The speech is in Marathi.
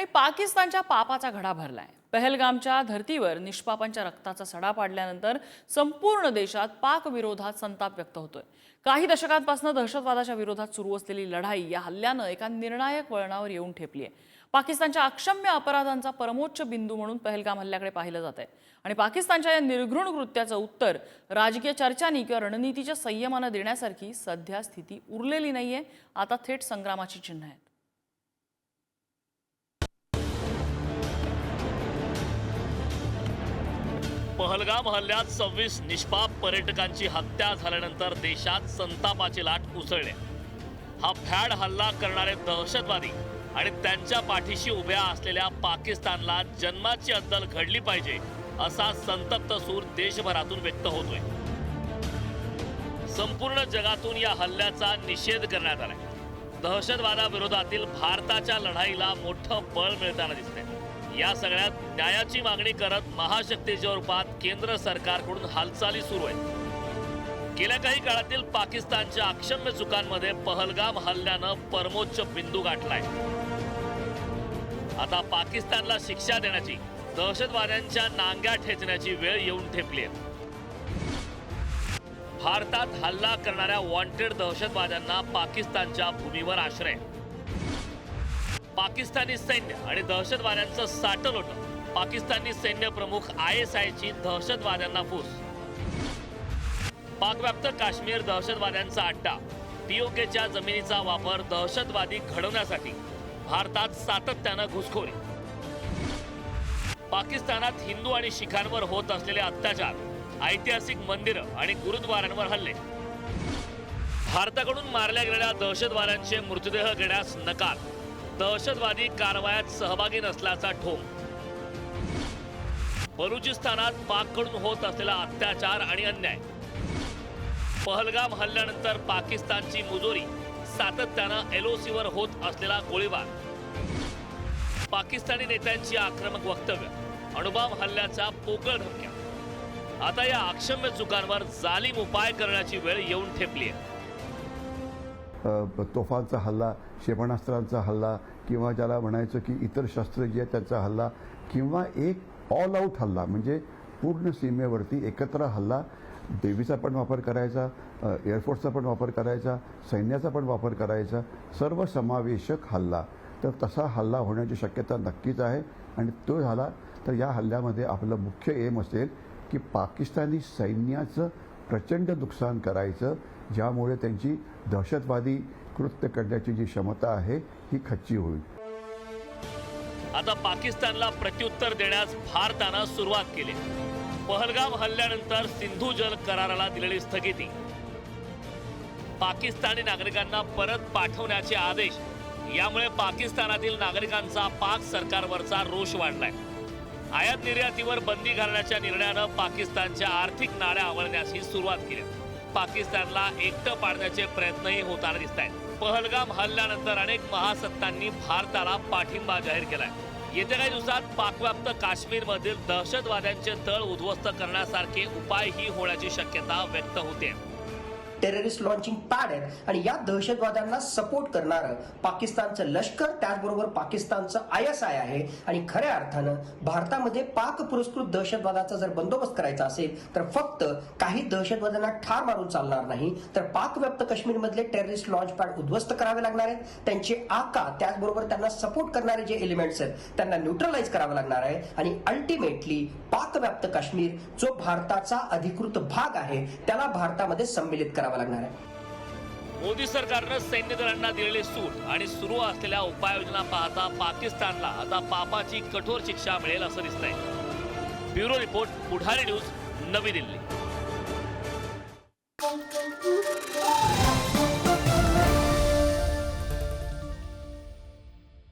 आणि पाकिस्तानच्या पापाचा घडा भरलाय। पहलगामच्या धर्तीवर निष्पापांच्या रक्ताचा सडा पाडल्यानंतर संपूर्ण देशात पाक विरोधात संताप व्यक्त होतोय। काही दशकांपासून दहशतवादाच्या विरोधात सुरू असलेली लढाई या हल्ल्यानं एका निर्णायक वळणावर येऊन ठेपली आहे। पाकिस्तानच्या अक्षम्य अपराधांचा परमोच्च बिंदू म्हणून पहलगाम हल्ल्याकडे पाहिलं जात आहे आणि पाकिस्तानच्या या निर्घृण कृत्याचं उत्तर राजकीय चर्चांनी किंवा रणनीतीच्या संयमानं देण्यासारखी सध्या स्थिती उरलेली नाहीये। आता थेट संग्रामाची चिन्ह आहेत। पहलगाम हल्ल्यात 26 निष्पाप पर्यटकांची हत्या झाल्यानंतर देशात संतापाची लाट उसळली। हा भ्याड हल्ला करणारे दहशतवादी आणि त्यांच्या पाठीशी उभ्या असलेल्या पाकिस्तानला जन्माची अद्दल घडली पाहिजे असा संतप्त सूर देशभरातून व्यक्त होतोय। संपूर्ण जगातून या हल्ल्याचा निषेध करण्यात आलाय। दहशतवादाविरोधातील भारताच्या लढाईला मोठं बळ मिळताना दिसतंय। या सगळ्यात न्यायाची मागणी करत महाशक्तीच्या रूपात केंद्र सरकारकडून हालचाली सुरू आहेत। गेल्या काही काळातील पाकिस्तानच्या अक्षम्य चुकांमध्ये पहलगाम हल्ल्यानं परमोच्च बिंदू गाठलाय। आता पाकिस्तानला शिक्षा देण्याची, दहशतवाद्यांच्या नांग्या ठेचण्याची वेळ येऊन ठेपली आहे। भारतात हल्ला करणाऱ्या वॉन्टेड दहशतवाद्यांना पाकिस्तानच्या भूमीवर आश्रय। पाकिस्तानी सैन्य आणि दहशतवाद्यांचं साटलोटं। पाकिस्तानी सैन्य प्रमुख ISIची दहशतवाद्यांना फूस। पाकव्याप्त काश्मीर दहशतवाद्यांचा अड्डा। POKच्या जमिनीचा वापर दहशतवादी घडवण्यासाठी भारतात सातत्यानं घुसखोरी। पाकिस्तानात हिंदू आणि शिखांवर होत असलेले अत्याचार, ऐतिहासिक मंदिरं आणि गुरुद्वारांवर हल्ले। भारताकडून मारल्या गेलेल्या दहशतवाद्यांचे मृतदेह घेण्यास नकार। दहशतवादी कारवायात सहभागी नसल्याचा ठोम। बलुचिस्तानात पाककडून होत असलेला अत्याचार आणि अन्याय। पहलगाम हल्ल्यानंतर पाकिस्तानची मुजोरी, सातत्यानं LOCवर होत असलेला गोळीबार। पाकिस्तानी नेत्यांची आक्रमक वक्तव्य, अणुबॉम्ब हल्ल्याच्या पोकळ धमक्या। आता या अक्षम्य चुकांवर जालीम उपाय करण्याची वेळ येऊन ठेपली आहे। तोफांचा हल्ला, क्षेपणास्त्रांचा हल्ला किंवा ज्याला म्हणायचं की इतर शस्त्र जे आहेत त्याचा हल्ला किंवा एक ऑल आउट हल्ला म्हणजे पूर्ण सीमेवरती एकत्र हल्ला। देवीचा पण वापर करायचा, एअरफोर्सचा पण वापर करायचा, सैन्याचा पण वापर करायचा, सर्वसमावेशक हल्ला। तर तसा हल्ला होण्याची शक्यता नक्कीच आहे आणि तो झाला तर या हल्ल्यामध्ये आपलं मुख्य एम असेल की पाकिस्तानी सैन्याचं प्रचंड नुकसान करायचं, ज्यामुळे त्यांची दहशतवादी कृत्य करण्याची जी क्षमता आहे ही खच्ची होईल। आता पाकिस्तानला प्रत्युत्तर देण्यास भारतानं सुरुवात केली। पहलगाम हल्ल्यानंतर सिंधू जल कराराला दिलेली स्थगिती, पाकिस्तानी नागरिकांना परत पाठवण्याचे आदेश, यामुळे पाकिस्तानातील नागरिकांचा पाक सरकारवरचा रोष वाढलाय। आयात निर्यातीवर बंदी घालण्याच्या निर्णयानं पाकिस्तानच्या आर्थिक नाड्या आवळण्याची सुरुवात केली। पाकिस्तानला एकटं पाडण्याचे प्रयत्नही होताना दिसत आहेत। पहलगाम हल्ल्यानंतर अनेक महासत्तांनी भारताला पाठिंबा जाहीर केलाय। येत्या काही दिवसात पाकव्याप्त काश्मीरमधील दहशतवाद्यांचे तळ उद्ध्वस्त करण्यासारखे उपायही होण्याची शक्यता व्यक्त होते। टेररिस्ट लॉन्चिंग पॅड आहे आणि या दहशतवाद्यांना सपोर्ट करणारं पाकिस्तानचं लष्कर, त्याचबरोबर पाकिस्तानचं ISI आहे आणि खऱ्या अर्थानं भारतामध्ये पाक पुरस्कृत दहशतवादाचा जर बंदोबस्त करायचा असेल तर फक्त काही दहशतवाद्यांना ठार मारून चालणार नाही, तर पाकव्याप्त काश्मीरमधले टेररिस्ट लॉन्च पॅड उद्ध्वस्त करावे लागणार आहेत। त्यांचे आका, त्याचबरोबर त्यांना सपोर्ट करणारे जे एलिमेंट्स आहेत त्यांना न्यूट्रलाइज करावे लागणार आहे आणि अल्टिमेटली पाकव्याप्त काश्मीर जो भारताचा अधिकृत भाग आहे त्याला भारतामध्ये सम्मिलित करावा लागणार आहे। मोदी सरकारनं सैन्य दलांना दिलेली सूट आणि सुरू असलेल्या उपाययोजना पाहता पाकिस्तानला आता पापाची कठोर शिक्षा मिळेल असं दिसतंय। ब्युरो रिपोर्ट, पुढारी न्यूज, नवी दिल्ली।